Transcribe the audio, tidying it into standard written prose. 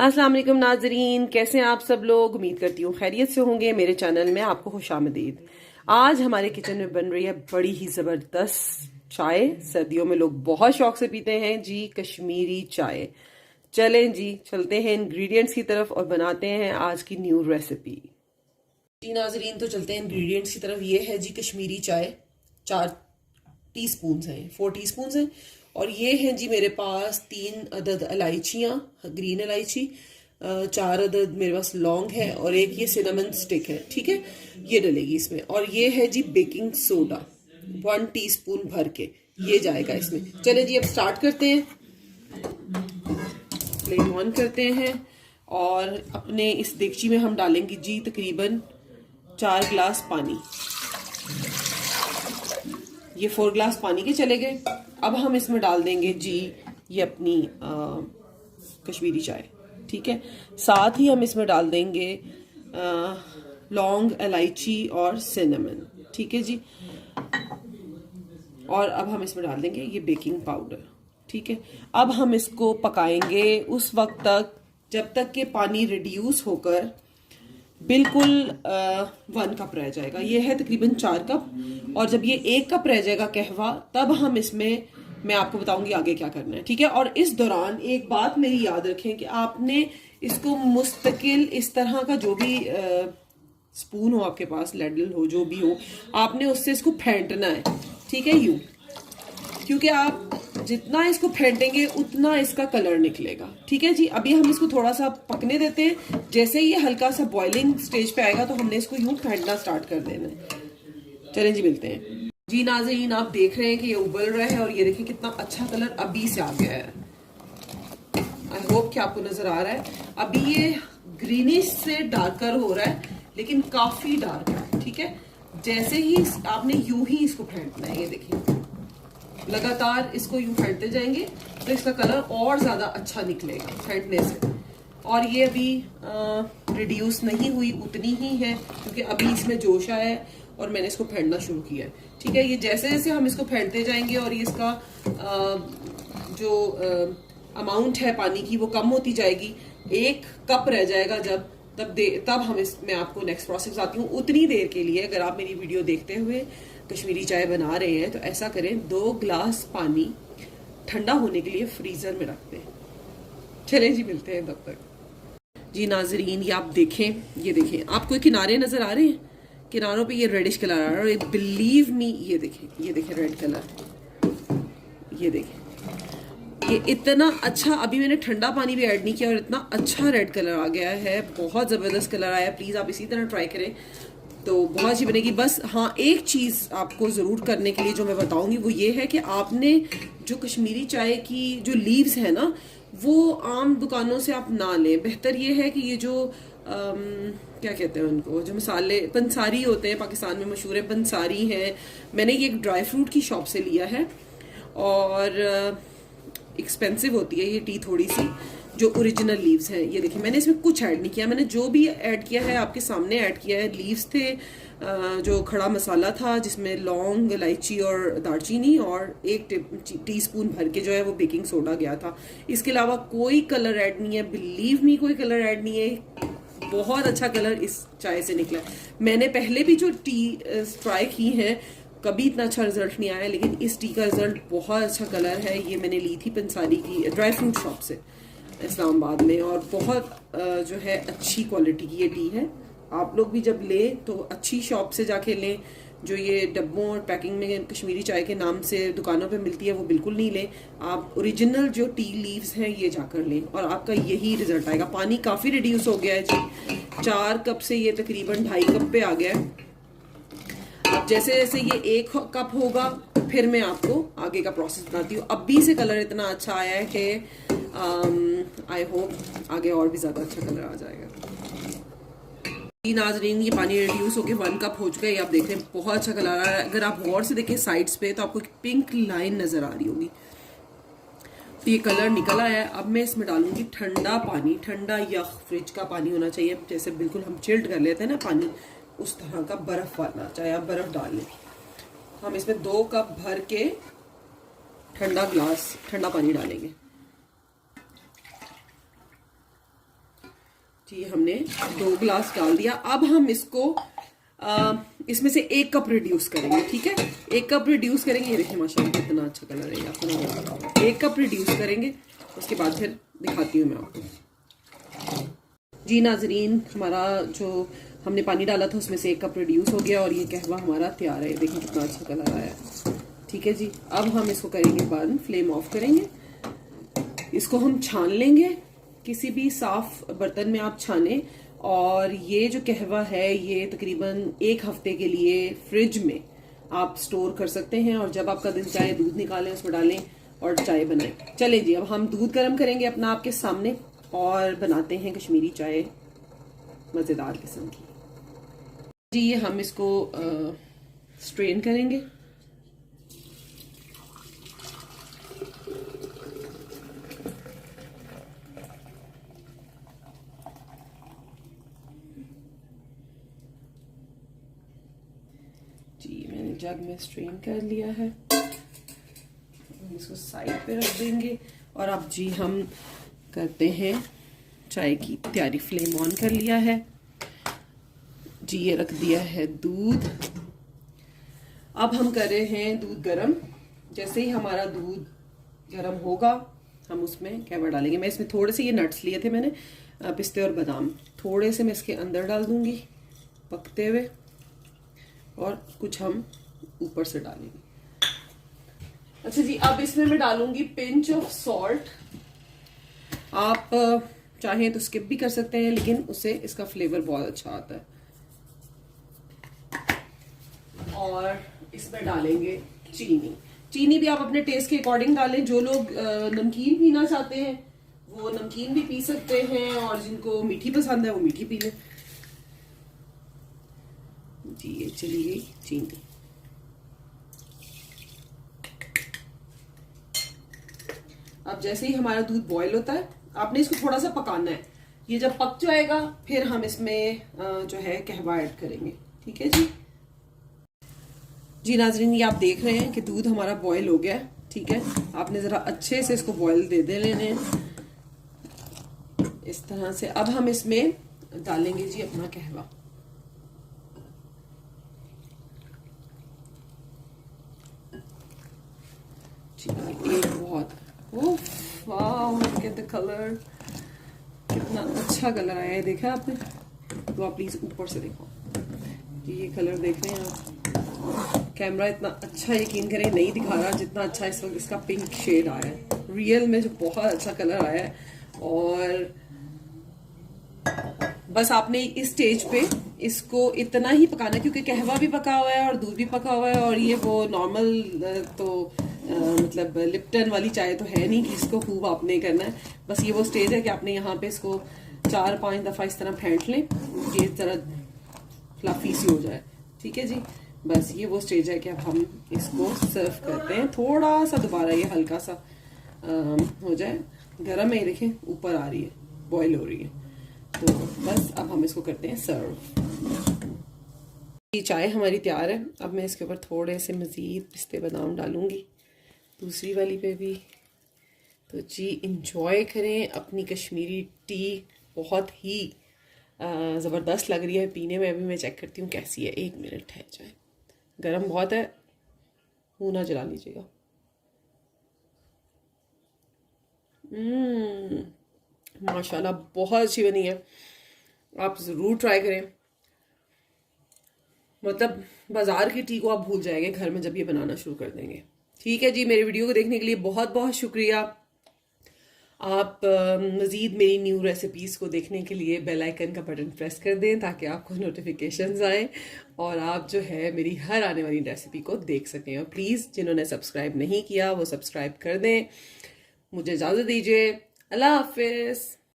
अस्सलाम वालेकुम नाजरीन, कैसे हैं आप सब लोग। उम्मीद करती हूँ खैरियत से होंगे। मेरे चैनल में आपको खुशामदीद। आज हमारे किचन में बन रही है बड़ी ही ज़बरदस्त चाय। सर्दियों में लोग बहुत शौक से पीते हैं जी, कश्मीरी चाय। चलें जी, चलते हैं इंग्रेडिएंट्स की तरफ और बनाते हैं आज की न्यू रेसिपी। जी नाजरीन, तो चलते हैं इंग्रेडिएंट्स की तरफ। ये है जी कश्मीरी चाय, 4 टीस्पून हैं, 4 टीस्पून हैं। और ये हैं जी मेरे पास 3 अदद इलायचियाँ, ग्रीन इलायची, 4 अदद मेरे पास लौंग है और एक ये सिनेमन स्टिक है। ठीक है, ये डलेगी इसमें। और ये है जी बेकिंग सोडा, 1 टीस्पून भर के ये जाएगा इसमें। चले जी, अब स्टार्ट करते हैं। फ्लेम ऑन करते हैं और अपने इस देगची में हम डालेंगे जी तकरीबन 4 गिलास पानी। ये 4 गिलास पानी के चले गए। अब हम इसमें डाल देंगे जी ये अपनी कश्मीरी चाय। ठीक है, साथ ही हम इसमें डाल देंगे लौंग, इलायची और सिनेमन। ठीक है जी, और अब हम इसमें डाल देंगे ये बेकिंग पाउडर। ठीक है, अब हम इसको पकाएंगे उस वक्त तक जब तक कि पानी रिड्यूस होकर बिल्कुल 1 कप रह जाएगा। ये है तकरीबन 4 कप। और जब ये 1 कप रह जाएगा कहवा, तब हम इसमें, मैं आपको बताऊंगी आगे क्या करना है। ठीक है, और इस दौरान एक बात मेरी याद रखें कि आपने इसको मुस्तकिल इस तरह का जो भी स्पून हो आपके पास, लेडल हो, जो भी हो, आपने उससे इसको फेंटना है। ठीक है, यूं, क्योंकि आप जितना इसको फेंटेंगे उतना इसका कलर निकलेगा। ठीक है जी, अभी हम इसको थोड़ा सा पकने देते हैं। जैसे ही ये हल्का सा बॉइलिंग स्टेज पे आएगा तो हमने इसको यूं फेंटना स्टार्ट कर देना है। चलें जी, मिलते हैं जी नाज़रीन। आप देख रहे हैं कि ये उबल रहा है और ये देखिए कितना अच्छा कलर अभी से आ गया है। आई होप कि आपको नजर आ रहा है। अभी ये ग्रीनिश से डार्कर हो रहा है, लेकिन काफी डार्क है। ठीक है, जैसे ही आपने यूं ही इसको फेंटना है। ये देखिए, लगातार इसको यूं फेंटते जाएंगे तो इसका कलर और ज्यादा अच्छा निकलेगा फेंटने से। और ये अभी रिड्यूस नहीं हुई, उतनी ही है, क्योंकि अभी इसमें जोश आया है और मैंने इसको फेंटना शुरू किया है। ठीक है, ये जैसे जैसे हम इसको फेंटते जाएंगे और ये इसका जो अमाउंट है पानी की वो कम होती जाएगी। 1 कप रह जाएगा जब, तब हम इसमें आपको नेक्स्ट प्रोसेस आती हूँ। उतनी देर के लिए अगर आप मेरी वीडियो देखते हुए कश्मीरी चाय बना रहे हैं तो ऐसा करें, 2 गिलास पानी ठंडा होने के लिए फ्रीजर में रख दें। चलें जी, मिलते हैं तब तक। जी नाजरीन, ये आप देखें, ये देखें, आपको किनारे नजर आ रहे हैं, किनारों पे ये रेडिश कलर आ रहा है। और बिलीव मी, ये देखें रेड कलर, ये देखें, ये इतना अच्छा। अभी मैंने ठंडा पानी भी ऐड नहीं किया और इतना अच्छा रेड कलर आ गया है, बहुत ज़बरदस्त कलर आया। प्लीज़ आप इसी तरह ट्राई करें तो बहुत अच्छी बनेगी। बस हाँ, एक चीज़ आपको ज़रूर करने के लिए जो मैं बताऊंगी वो ये है कि आपने जो कश्मीरी चाय की जो लीव्स है ना, वो आम दुकानों से आप ना लें। बेहतर ये है कि ये जो क्या कहते हैं उनको, जो मसाले पंसारी होते हैं, पाकिस्तान में मशहूर है, पंसारी है। मैंने ये एक ड्राई फ्रूट की शॉप से लिया है और एक्सपेंसिव होती है ये टी थोड़ी सी, जो ओरिजिनल लीव्स हैं। ये देखिए, मैंने इसमें कुछ ऐड नहीं किया। मैंने जो भी ऐड किया है आपके सामने ऐड किया है। लीव्स थे, जो खड़ा मसाला था जिसमें लौंग, इलायची और दालचीनी, और 1 टीस्पून भर के जो है वो बेकिंग सोडा गया था। इसके अलावा कोई कलर ऐड नहीं है। बिलीव मी, कोई कलर ऐड नहीं है। बहुत अच्छा कलर इस चाय से निकला। मैंने पहले भी जो टी ट्राई की है, कभी इतना अच्छा रिजल्ट नहीं आया, लेकिन इस टी का रिजल्ट बहुत अच्छा कलर है। ये मैंने ली थी पंसारी की ड्राई फ्रूट शॉप से इस्लामाबाद में, और बहुत जो है अच्छी क्वालिटी की ये टी है। आप लोग भी जब लें तो अच्छी शॉप से जाके लें। जो ये डब्बों और पैकिंग में कश्मीरी चाय के नाम से दुकानों पे मिलती है वो बिल्कुल नहीं लें। आप ओरिजिनल जो टी लीव्स हैं ये जाकर लें और आपका यही रिजल्ट आएगा। पानी काफ़ी रिड्यूस हो गया है जी, 4 कप से ये तकरीबन 2.5 कप पे आ गया है। अब जैसे जैसे ये 1 कप होगा फिर मैं आपको आगे का प्रोसेस बताती हूँ। अभी से कलर इतना अच्छा आया है कि आई होप आगे और भी ज़्यादा अच्छा कलर आ जाएगा। नाजरीन, ये पानी रिड्यूस होके 1 कप हो चुका है। आप देख रहे हैं बहुत अच्छा कलर आ रहा है। अगर आप गौर से देखें साइड्स पे तो आपको एक पिंक लाइन नजर आ रही होगी। तो ये कलर निकल आया है। अब मैं इसमें डालूंगी ठंडा पानी, ठंडा यख फ्रिज का पानी होना चाहिए, जैसे बिल्कुल हम चिल्ड कर लेते हैं ना पानी, उस तरह का, बर्फ वाला, चाहे आप बर्फ डाल लें। हम इसमें 2 कप भर के ठंडा पानी डालेंगे। जी हमने 2 गिलास डाल दिया। अब हम इसको इसमें से 1 कप रिड्यूस करेंगे, ठीक है। 1 कप रिड्यूस करेंगे, ये देखिए माशाल्लाह कितना अच्छा कलर है, आपको 1 कप रिड्यूस करेंगे। उसके बाद फिर दिखाती हूँ मैं आपको। जी नाजरीन, हमारा जो हमने पानी डाला था उसमें से 1 कप रिड्यूस हो गया और ये कहवा हमारा तैयार है। देखिए कितना अच्छा कलर आया है, ठीक है जी। अब हम इसको करेंगे बंद, फ्लेम ऑफ करेंगे। इसको हम छान लेंगे, किसी भी साफ बर्तन में आप छाने। और ये जो कहवा है ये तकरीबन 1 हफ्ते के लिए फ्रिज में आप स्टोर कर सकते हैं। और जब आपका दिल चाहे दूध निकालें, उसमें डालें और चाय बनाएं। चलें जी, अब हम दूध गर्म करेंगे अपना आपके सामने और बनाते हैं कश्मीरी चाय मज़ेदार किस्म की। जी ये हम इसको स्ट्रेन करेंगे। जी मैंने जग में स्ट्रेन कर लिया है, हम इसको साइड पे रख देंगे। और अब जी हम करते हैं चाय की तैयारी। फ्लेम ऑन कर लिया है जी, ये रख दिया है दूध। अब हम कर रहे हैं दूध गरम। जैसे ही हमारा दूध गरम होगा हम उसमें कहवा डालेंगे। मैं इसमें थोड़े से ये नट्स लिए थे मैंने, पिस्ते और बादाम, थोड़े से मैं इसके अंदर डाल दूंगी पकते हुए और कुछ हम ऊपर से डालेंगे। अच्छा जी, अब इसमें मैं डालूंगी पिंच ऑफ सॉल्ट। आप चाहें तो स्किप भी कर सकते हैं, लेकिन उससे इसका फ्लेवर बहुत अच्छा आता है। और इसमें डालेंगे चीनी। चीनी भी आप अपने टेस्ट के अकॉर्डिंग डालें। जो लोग नमकीन पीना चाहते हैं वो नमकीन भी पी सकते हैं, और जिनको मीठी पसंद है वो मीठी पी लें। जी ये चली गई चीनी। अब जैसे ही हमारा दूध बॉयल होता है, आपने इसको थोड़ा सा पकाना है। ये जब पक जाएगा फिर हम इसमें जो है कहवा ऐड करेंगे, ठीक है जी। जी नाजरीन, ये आप देख रहे हैं कि दूध हमारा बॉयल हो गया है, ठीक है। आपने जरा अच्छे से इसको बॉयल दे लेने इस तरह से। अब हम इसमें डालेंगे जी अपना कहवा। एक बहुत लुक एट द कलर, कितना अच्छा कलर आया है, देखा आपने? तो आप प्लीज ऊपर से देखो जी, ये कलर देख रहे हैं आप? कैमरा इतना अच्छा यकीन करें नहीं दिखा रहा जितना अच्छा इस वक्त इसका पिंक शेड आया है। रियल में जो बहुत अच्छा कलर आया है। और बस आपने इस स्टेज पे इसको इतना ही पकाना, क्योंकि कहवा भी पका हुआ है और दूध भी पका हुआ है। और ये वो नॉर्मल तो मतलब लिप्टन वाली चाय तो है नहीं कि इसको खूब आपने करना है। बस ये वो स्टेज है कि आपने यहाँ पे इसको 4-5 दफा इस तरह फेंट लें, ये तरह फ्लफी सी हो जाए, ठीक है जी। बस ये वो स्टेज है कि अब हम इसको सर्व करते हैं। थोड़ा सा दोबारा ये हल्का सा हो जाए, गर्म है, देखें ऊपर आ रही है, बॉईल हो रही है। तो बस अब हम इसको करते हैं सर्व। ये चाय हमारी तैयार है। अब मैं इसके ऊपर थोड़े से मज़ीद पिस्ते बादाम डालूंगी, दूसरी वाली पे भी। तो जी इंजॉय करें अपनी कश्मीरी टी, बहुत ही ज़बरदस्त लग रही है पीने में। अभी मैं चेक करती हूँ कैसी है, 1 मिनट है। चाय गर्म बहुत है, मुँह ना जला लीजिएगा। माशाल्लाह बहुत अच्छी बनी है, आप ज़रूर ट्राई करें। मतलब बाजार की टी को आप भूल जाएंगे घर में जब ये बनाना शुरू कर देंगे। ठीक है जी, मेरे वीडियो को देखने के लिए बहुत बहुत शुक्रिया। आप मज़ीद मेरी न्यू रेसिपीज़ को देखने के लिए बेल आइकन का बटन प्रेस कर दें ताकि आपको नोटिफिकेशंस आए और आप जो है मेरी हर आने वाली रेसिपी को देख सकें। और प्लीज़ जिन्होंने सब्सक्राइब नहीं किया वो सब्सक्राइब कर दें। मुझे इजाज़त दीजिए, अल्लाह हाफिज़।